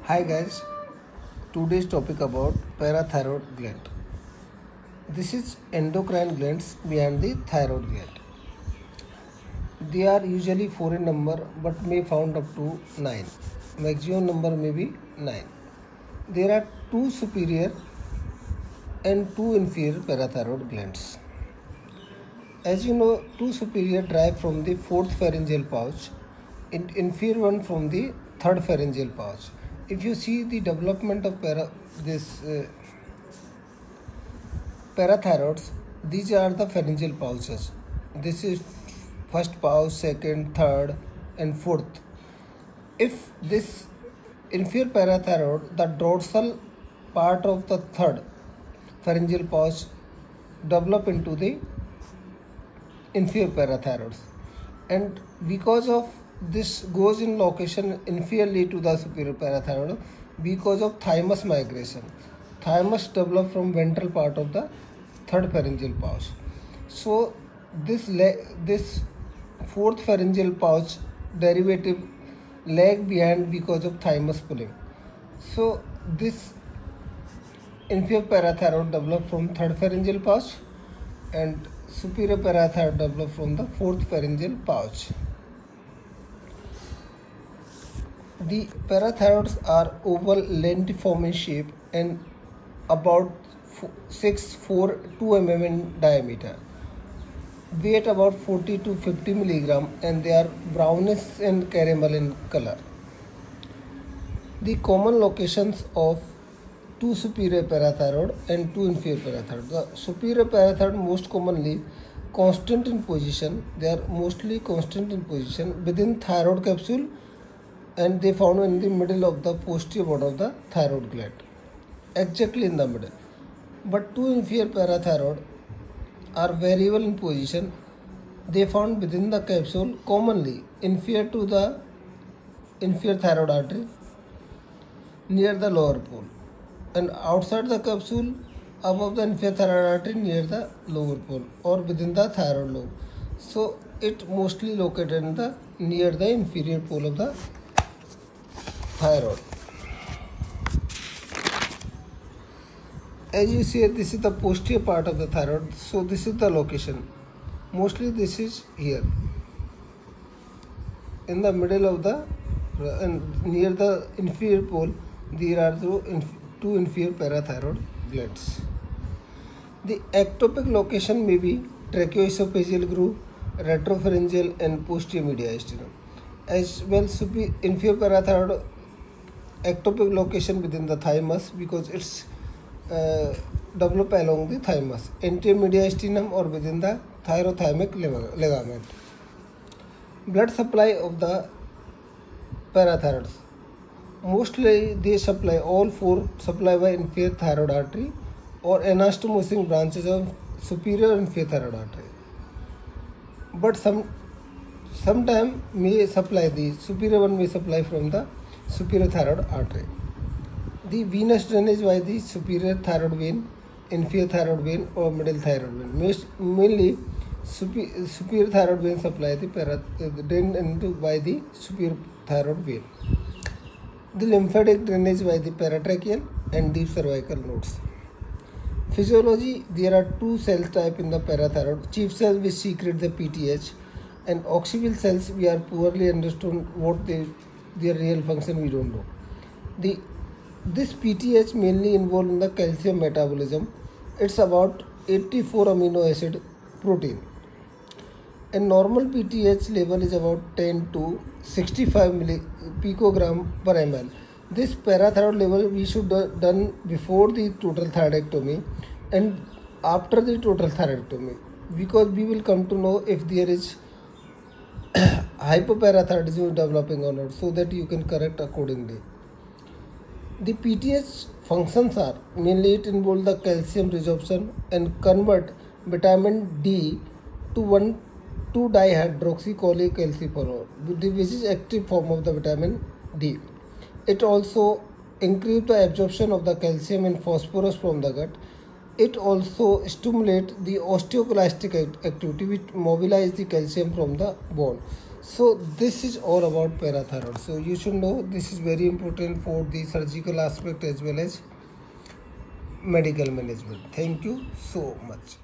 Hi guys, today's topic about parathyroid gland. This is endocrine glands behind the thyroid gland. They are usually 4 in number but may found up to 9. Maximum number may be 9. There are 2 superior and 2 inferior parathyroid glands. As you know, 2 superior derive from the 4th pharyngeal pouch and inferior one from the 3rd pharyngeal pouch. If you see the development of parathyroids, these are the pharyngeal pouches. This is first pouch, second, third, and fourth. If this inferior parathyroid, the dorsal part of the third pharyngeal pouch develop into the inferior parathyroids, and because of this goes in location inferiorly to the superior parathyroid because of thymus migration. Thymus develop from ventral part of the third pharyngeal pouch. So this fourth pharyngeal pouch derivative lag behind because of thymus pulling. So this inferior parathyroid develop from third pharyngeal pouch and superior parathyroid develop from the fourth pharyngeal pouch. The parathyroids are oval lentiform in shape and about 4 2 mm in diameter. Weight about 40 to 50 milligram and they are brownish and caramel in color. The common locations of 2 superior parathyroid and 2 inferior parathyroid. The superior parathyroid most commonly constant in position. They are mostly constant in position within thyroid capsule, and they found in the middle of the posterior border of the thyroid gland, exactly in the middle. But 2 inferior parathyroid are variable in position. They found within the capsule, commonly inferior to the inferior thyroid artery near the lower pole, and outside the capsule above the inferior thyroid artery near the lower pole or within the thyroid lobe. So it mostly located in the near the inferior pole of the thyroid. As you see, this is the posterior part of the thyroid. So this is the location. Mostly this is here in the middle of the and near the inferior pole. There are 2 inferior parathyroid glands. The ectopic location may be tracheoesophageal groove, retropharyngeal, and posterior mediastinum. As well, inferior parathyroid ectopic location within the thymus because it's develop along the thymus, anterior mediastinum or within the thyrothymic ligament. Blood supply of the parathyroids. Mostly they supply all 4 supply by inferior thyroid artery or anastomosing branches of superior inferior thyroid artery. But sometime may supply the superior one may supply from the superior thyroid artery. The venous drainage by the superior thyroid vein, inferior thyroid vein or middle thyroid vein. Mainly superior thyroid vein supply the drain into by the superior thyroid vein. The lymphatic drainage by the paratracheal and deep cervical nodes. Physiology: there are 2 cell types in the parathyroid. Chief cells which secrete the PTH, and occipital cells we are poorly understood what their real function, we don't know. This PTH mainly involved in the calcium metabolism. It's about 84 amino acid protein. And normal PTH level is about 10 to 65 picogram per ml. This parathyroid level we should done before the total thyroidectomy and after the total thyroidectomy, because we will come to know if there is hypoparathyroidism developing or not, so that you can correct accordingly. The PTH functions are mainly it involves the calcium resorption and convert vitamin D to 1,2-dihydroxycholecalciferol, which is active form of the vitamin D. It also increases the absorption of the calcium and phosphorus from the gut. It also stimulates the osteoclastic activity which mobilizes the calcium from the bone. So this is all about parathyroid. So you should know this is very important for the surgical aspect as well as medical management. Thank you so much.